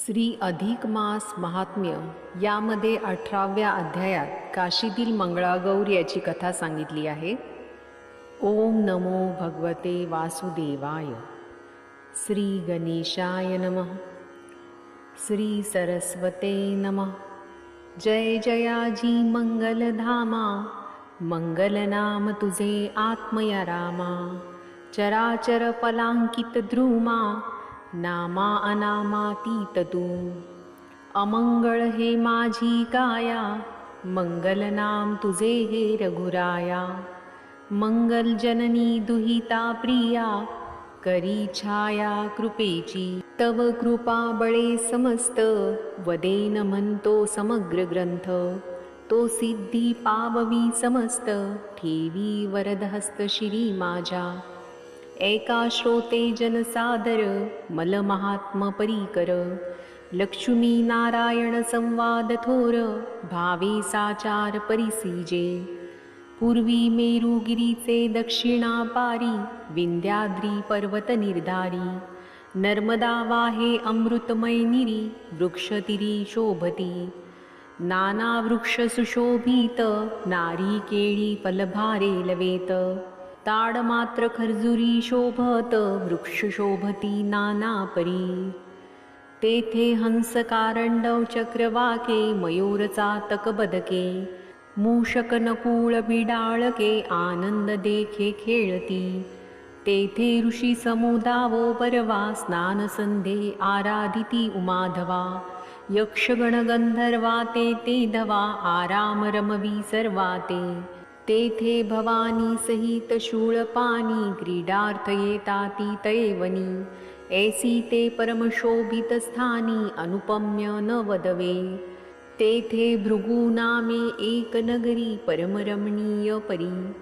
श्री अधिक मास महात्म्य यामध्ये 18व्या अध्यायात काशीतील मंगळागौर याची कथा सांगितली आहे. ओम नमो भगवते वासुदेवाय. श्री गणेशाय नमः. श्री सरस्वते नमः. जय जयाजी मंगलधामा, मंगलनाम तुझे आत्मया रामा. चराचर फलांकित ध्रुमा, नामा अनामातीत तू. अमंगळ हे माझी काया, मंगल नाम तुझे हे रघुराया. मंगल जननी दुहिता प्रिया, करी छाया कृपेची. तव कृपा बळे समस्त, वदेन म्हणतो समग्र ग्रंथ. तो सिद्धी पाववी समस्त, ठेवी वरदहस्त शिरी माझ्या. एका श्रोते जनसादर, मल महात्म परीकर. लक्ष्मी नारायण संवाद थोर, भावे साचार परिसीजे. पूर्वी मेरुगिरीचे दक्षिणा पारी, विंध्याद्री पर्वत निर्धारी. नर्मदा वाहे अमृतमय निरी, वृक्षतिरी शोभती. नाना वृक्ष सुशोभित, नारी केळी फलभारे लवेत. ताड मात्र खर्जुरी शोभत, वृक्ष शोभती नाना परी. तेथे हंस कारंडव चक्रवाके, मयूर चातक बदके. मूषक नकुळ बिडाळके, आनंद देखे खेळती. तेथे ऋषी समुदावो परवा, स्नान संधे आराधिती उमाधवा. यक्षगण गंधर्वा ते धवा, आराम रमवी सर्वाते. तेथे भवानी सहित शूळपाणी, क्रीडार्थ येताती तैवनी. ऐसी ते परमशोभित स्थानी, अनुपम्य न वदवे. तेथे भृगु नामे एक नगरी, परमरमणीय परी.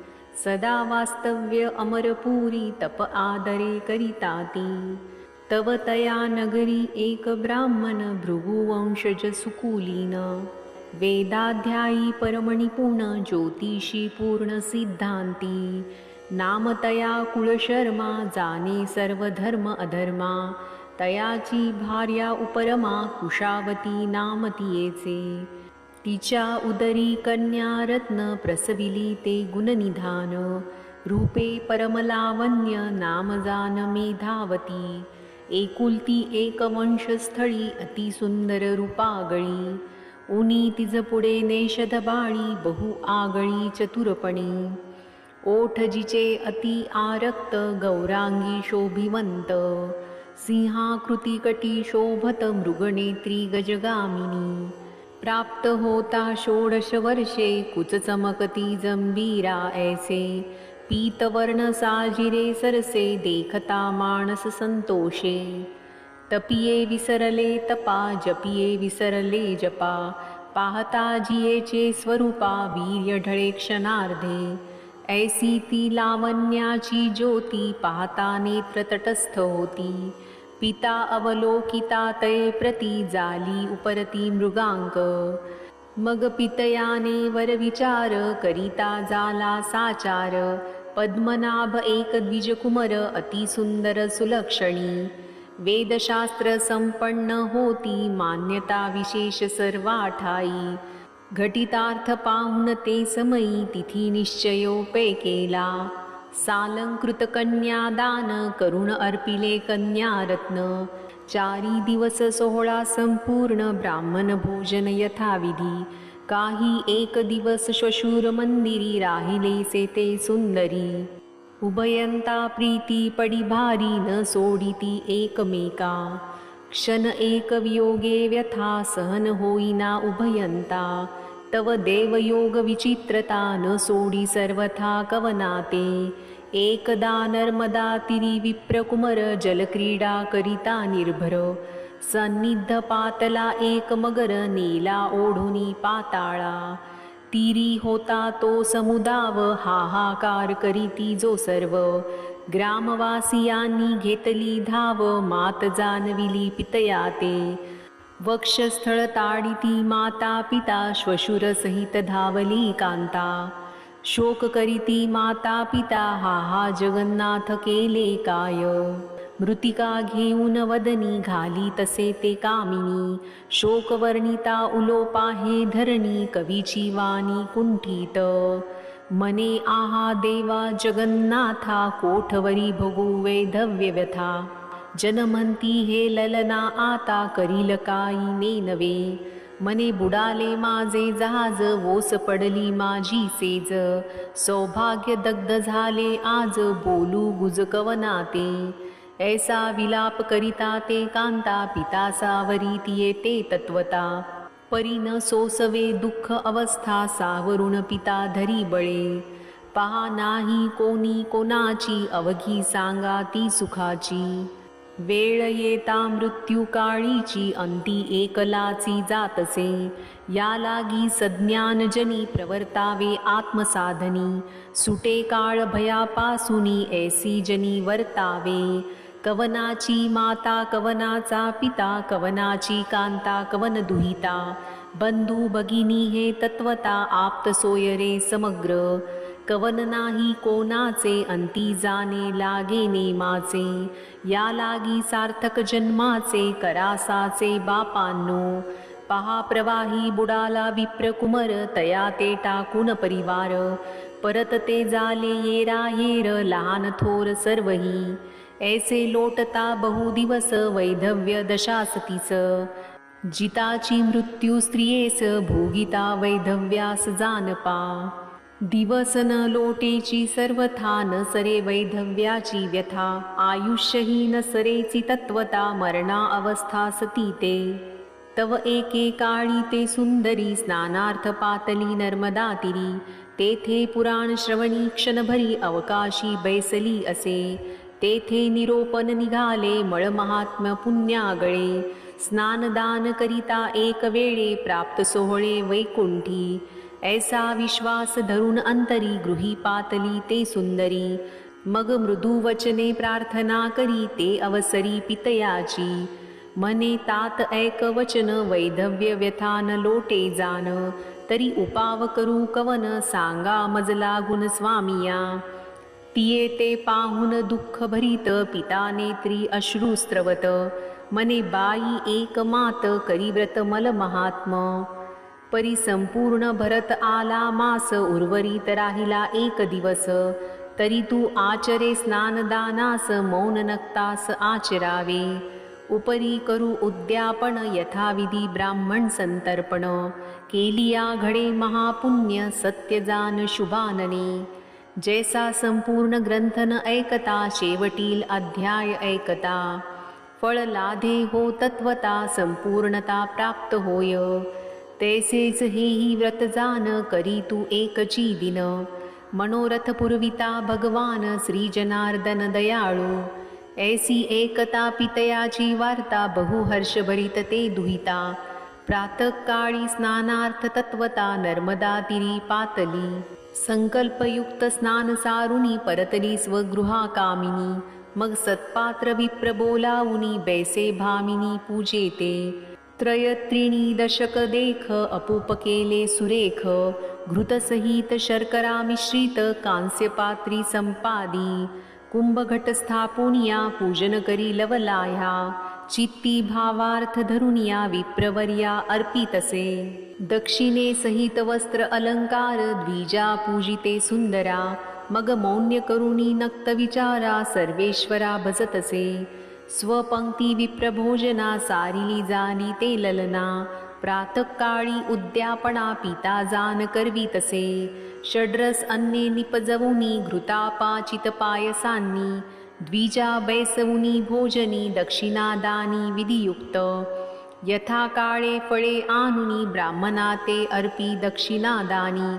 सदा वास्तव्य अमरपुरी, तप आदरे करिताती. तव तया नगरी एक ब्राह्मण, भृगुवंशज सुकुलीन. वेदाध्यायी परमनिपुण, ज्योतिषी पूर्ण सिद्धांती. नामतया कुलशर्मा, जाने सर्व धर्म अधर्मा. तयाची भार्या उपरमा, कुशावती नाम तियेचे. तिच्या उदरी कन्या रत्न, प्रसविली ते गुणनिधान. रूपे परमलावण्य, नाम जान मेधावती. एकुलती एक वंशस्थळी, अति सुंदर रूपागळी. उनी तिज पुढे नेषध बाळी, बहु आगळी चतुरपणी. ओठ जिचे अति आरक्त, गौरांगी शोभिवंत. सिंहाकृती कटी शोभत, मृगनेत्री गजगामिनी. प्राप्त होता 16 वर्षे, कुच चमकती जंबीरा ऐसे. पीतवर्ण साजिरे सरसे, देखता मानस संतोषे. तपिये विसरले तपा, जपिये विसरले जपा. पाहता जियेचे स्वरूपा, वीर्य ढळे क्षणार्धे. ऐसी ती लावण्याची ज्योती, पाहता नेत्र तटस्थ होती. पिता अवलोकिता तये प्रती, जाली उपरती मृगांक. मग पितयाने वर विचार, करिता जाला साचार. पद्मनाभ एक द्विजकुमर, अति सुंदर सुलक्षणी. वेदशास्त्र संपन्न होती, मान्यता विशेष सर्वाठाई. घटितार्थ पाहून ते समयी, तिथी निश्चयोपय केला. सालंकृत कन्यादान, करुण अर्पिले कन्यारत्न. 4 दिवस सोहळा संपूर्ण, ब्राह्मण भोजन यथाविधी. काही एक दिवस श्वशूर मंदिरी, राहिलेसे ते सुंदरी. उभयंता प्रीती पडी भारी, न सोडिती एकमेका. क्षण एक वियोगे व्यथा, सहन होईना उभयंता. तव देवयोग विचित्रता, न सोडी सर्वथा कवनाते. एकदा नर्मदा तिरी विप्रकुमर, जलक्रीडा करिता निर्भर. सन्निध पातला एक मगर, नेला ओढुनी पाताळा. तिरी होता तो समुदाव, हाहाकार करीती जो सर्व. ग्रामवासियांनी घेतली धाव, मात जानविली पितयाते. वक्षस्थळ ताडिती माता पिता, श्वशुर सहित धावली कांता. शोक करीती माता पिता, हा जगन्नाथ केले काय. मृतिका घेऊन वदनी घाली तसे ते कामिनी. शोकवर्णिता उलोपा हे धरणी कवीची वाणी कुंठित. मने आहा देवा जगन्नाथा कोठवरी भोगू वैधव्य व्यथा. जन म्हणती हे ललना आता करील काही नेनवे. मने बुडाले माझे जहाज ओस पडली माझी सेज. सौभाग्य दग्ध झाले आज बोलू गुजकवनाते. ऐसा विलाप करिता ते कांता पिता सावरी येते तत्वता. परी न सोसवे दुःख अवस्था सावरुण पिता धरी बळे. पहा नाही कोणी कोणाची अवघी सांगा ती सुखाची. वेळ येता मृत्यू काळीची अंती एकलाची जातसे. या लागी सज्ञानजनी प्रवर्तावे आत्मसाधनी. सुटे काळ भयापासूनी ऐसी जनी वर्तावे. कवनाची माता कवनाचा पिता कवनाची कांता कवन दुहिता. बंधू भगिनी हे तत्वता आप्त सोयरे समग्र. कवन नाही कोणाचे अंती जाणे लागे नेमाचे. या लागी सार्थक जन्माचे करासाचे बापांनो. पहा प्रवाही बुडाला विप्रकुमर तया ते टाकून परिवार. परत ते झाले येरा येर लहान थोर सर्वही. ऐसे लोटता बहुदिवस वैधव्य दशासतीस. जिताची मृत्यू स्त्रियेस भोगिता वैधव्यास जानपा. दिवस न लोटेची सर्वथा न सरे वैधव्याची व्यथा. आयुष्यही न सरेची तत्वता मरणा अवस्था सती ते. तव एके काळी ते सुंदरी स्नानार्थ पातली नर्मदा तीरी. तेथे पुराण श्रवणी क्षणभरी अवकाशी बैसली असे. तेथे निरोपन निघाले मळ महात्म्य पुण्यागळे. स्नानदान करिता एक वेळे प्राप्त सोहळे वैकुंठी. ऐसा विश्वास धरून अंतरी गृही पातली ते सुंदरी. मग मृदू वचने प्रार्थना करी ते अवसरी पितयाची. मने तात ऐक वचन वैधव्य व्यथा न लोटे जान. तरी उपाव करू कवन सांगा मज लागून स्वामिया. तिये ते पाहून दुःख भरीत पिता नेत्री अश्रू स्त्रवत. मने बाई एक मात करी व्रत मल महात्म. परी संपूर्ण भरत आला मास उर्वरित राहिला एक दिवस. तरी तू आचरे स्नानदानास मौन नक्तास आचरावे. उपरी करू उद्यापन यथाविधी ब्राह्मण संतर्पण. केलिया घडे महापुण्य सत्य जान शुभानने. जैसा संपूर्ण ग्रंथन ऐकता शेवटील अध्याय ऐकता. फळ लाधे हो तत्वता संपूर्णता प्राप्त होय. तैसेच हेही व्रत जान करी तू एकची दिन. मनोरथ पुरविता भगवान श्री जनार्दन दयाळू. ऐसी एकता पितयाची वार्ता बहु हर्षभरित ते दुहिता. प्रातःकाळी स्नानार्थ तत्वता नर्मदा तीरी पातली. संकल्पयुक्त स्नान सारुनी परतली स्वगृहा कामिनी. मग सत्पात्र विप्र बोलावुनी बैसे भामिनी पूजेते. त्रयत्रिणी दशक देख अपूप केले सुरेख. घृतसहित शर्करा मिश्रित कांस्यपात्री संपादी. कुंभघट स्थापुनिया पूजन करी लवलाह्या. चित्ती भावार्थ धरुनिया विप्रवर्या अर्पितसे. दक्षिणे सहित वस्त्र अलंकार द्विजा पूजिते सुंदरा. मग मौन्य करुणी नक्त विचारा सर्वेश्वरा भजतसे. स्वपंक्ती विप्रभोजना सारिली जानी ते ललना. प्रातःकाळी उद्यापना पिता जान करवितसे. षड्रस अन्ने निपजवुनी घृतापाचित पायसांनी. द्विजा बैसवुनी भोजनी दक्षिणादानी विधियुक्त. यथा काळे फळे आणुनी ब्राह्मणा ते अर्पी दक्षिणादानी.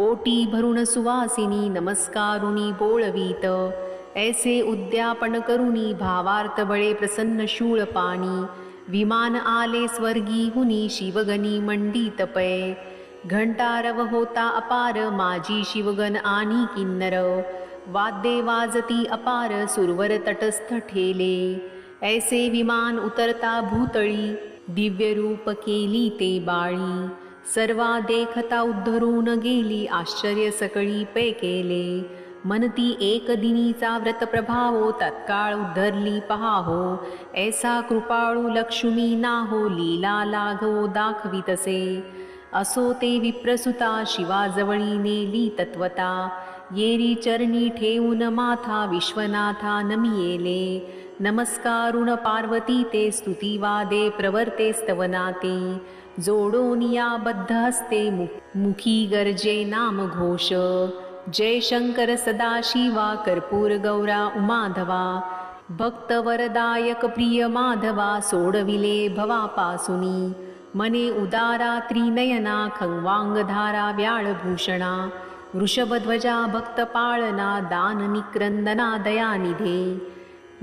ओटी भरून सुवासिनी नमस्कारुनी बोळवीत. ऐसे उद्यापन करुनी भावार्थ बळे प्रसन्न शूळ पाणी. विमान आले स्वर्गी हुनी शिवगणी मंडित पै. घंटारव होता अपार माझी शिवगण आणि किन्नर. वाद्ये वाजती अपार सुरवर तटस्थ ठेले. ऐसे विमान उतरता भूतळी दिव्य रूप केली ते बाळी. सर्वा देखता उद्धरून गेली आश्चर्य सकळी पै केले. मनती एक दिनीचा व्रत प्रभावो तत्काळ उद्धरली पहाहो. ऐसा कृपाळू लक्ष्मी नाहो लीला लाघवो दाखवितसे. असो ते विप्रसुता शिवाजवळी नेली तत्वता. येरी चरणी ठेवून माथा विश्वनाथा नमियेले. नमस्कारुण पार्वती ते स्तुतिवादे प्रवर्ते स्तवनाते. जोडोनिया बद्ध हस्ते मुखी गर्जे नाम घोष. जय शंकर सदाशिवा कर्पूर गौरा उमाधवा. भक्त वरदायक प्रिय माधवा सोडविले भवापासुनी. मने उदारा त्रिनयना खंवांगधारा व्याळभूषणा. वृषभध्वजा भक्तपाळना दान निक्रंदना दयानिधे.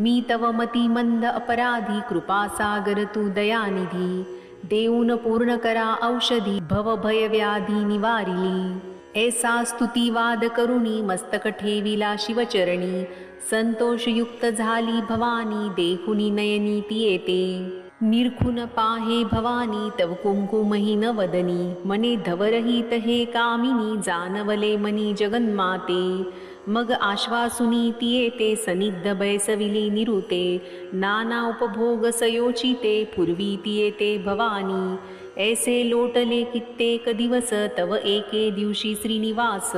मी तव मती मंद अपराधी कृपासागर तू दयानिधी. देऊन पूर्ण करा औषधी भवभयव्याधी निवारिली. ऐसा स्तुतिवाद करुणी मस्तक ठेविला शिवचरणी. संतोषयुक्त झाली भवानी देखुनी नयनी ती येते. निरखुन पाहे भवानी तव कुंकुमहीन वदनी. मने धवरहित हे कामिनी जानवले मनी जगन्माते. मग आश्वासुनी ती येते सनिग्ध बैसविली निरुते. नाना उपभोग सयोचिते पूर्वी ती येते भवानी. ऐसे लोटले कित्येक दिवस तव एके दिवशी श्रीनिवास.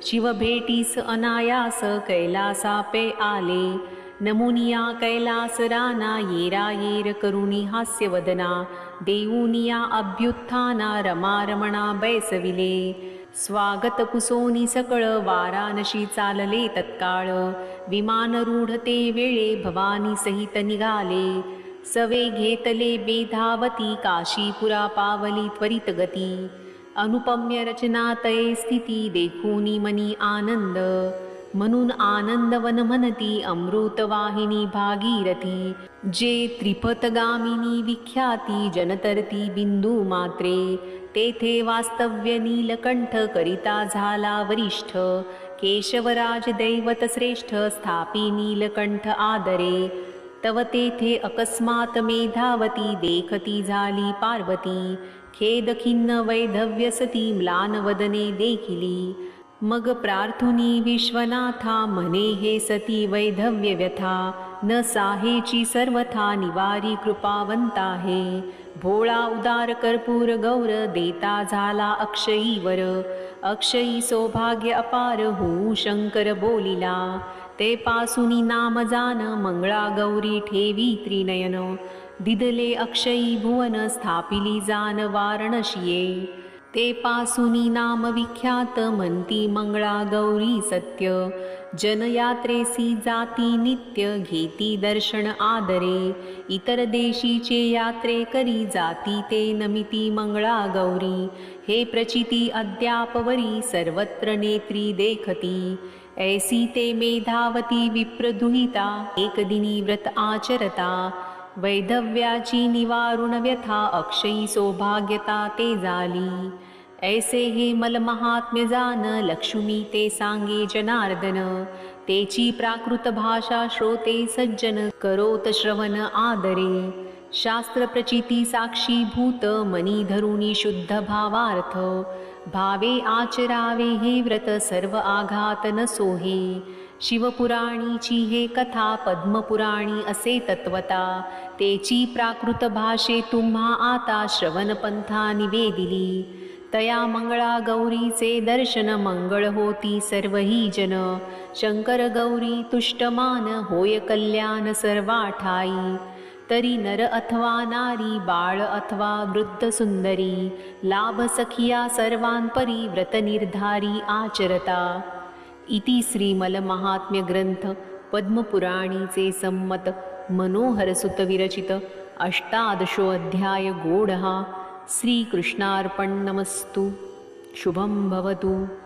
शिव भेटीस अनायास कैलासापे आले. नमुनिया कैलास राना येरा येर करुणी हास्यवदना. देऊनिया अभ्युत्थाना रमारमणा बैसविले. स्वागत कुसोनी सकळ वाराणसी चालले तत्काळ. विमानरूढ ते वेळे भवानी सहित निघाले. सवे घेतले बेधावती काशीपुरा पावली त्वरित गती. अनुपम्य रचना तये स्थिती देखूनी मनी आनंद. म्हणून आनंदवन म्हणती अमृतवाहिनी भागीरथी. जे त्रिपथगामिनी विख्याती जनतरती बिंदू मात्रे. तेथे वास्तव्य नीलकंठ करिता झाला वरिष्ठ. केशवराज दैवत श्रेष्ठ स्थापी नीलकंठ आदरे. तव तेथे अकस्मात मेधावती देखती झाली पार्वती. खेद खिन्न वैधव्यसती म्लानवदने देखिली. मग प्रार्थुनी विश्वनाथा म्हणे हे सती वैधव्य व्यथा. न साहेची सर्वथा निवारी कृपावंता हे. भोळा उदार कर्पूर गौर देता झाला अक्षयीवर. अक्षयी सौभाग्य अपार होऊ शंकर बोलिला. ते पासुनी नाम जान मंगळा गौरी ठेवी त्रिनयन. दिदले अक्षयी भुवन स्थापिली जान वारणशिये. ते पासुनी नाम विख्यात म्हणती मंगळा गौरी सत्य. जनयात्रेसी जाती नित्य घेती दर्शन आदरे. इतर देशीचे यात्रे करी जाती ते नमिती मंगळा गौरी. हे प्रचिती अद्यापवरी सर्वत्र नेत्री देखती. ऐसी ते मेधावती विप्रदुहिता एक दिनी व्रत आचरता. वैधव्याची निवारुण व्यथा अक्षयी सौभाग्यता ते झाली. ऐसे हे मल महात्म्य जान लक्ष्मी ते सांगे जनार्दन. तेची प्राकृत भाषा श्रोते सज्जन करोत श्रवण आदरे. शास्त्र प्रचिती साक्षी भूत मनी धरुणी शुद्ध भावार्थ. भावे आचरावे हे व्रत सर्व आघात न सोहे. शिवपुराणीची हे कथा पद्मपुराणी असे तत्वता. तेची प्राकृत भाषे तुम्हा आता श्रवणपंथा निवेदिली. तया मंगळा गौरीचे दर्शन मंगळ होती सर्वही जन. शंकर गौरी तुष्टमान होय कल्याण सर्वाठाई. तरी नर अथवा नारी बाळ अथवा वृद्ध सुंदरी. लाभ सखिया सर्वांपरी व्रत निर्धारी आचरता. इति श्रीमल महात्म्य ग्रंथ पद्मपुराणीचे संमत मनोहरसुत विरचित अष्टादशो अध्याय गोढहा. श्रीकृष्णार्पणमस्तु. शुभं भवतु.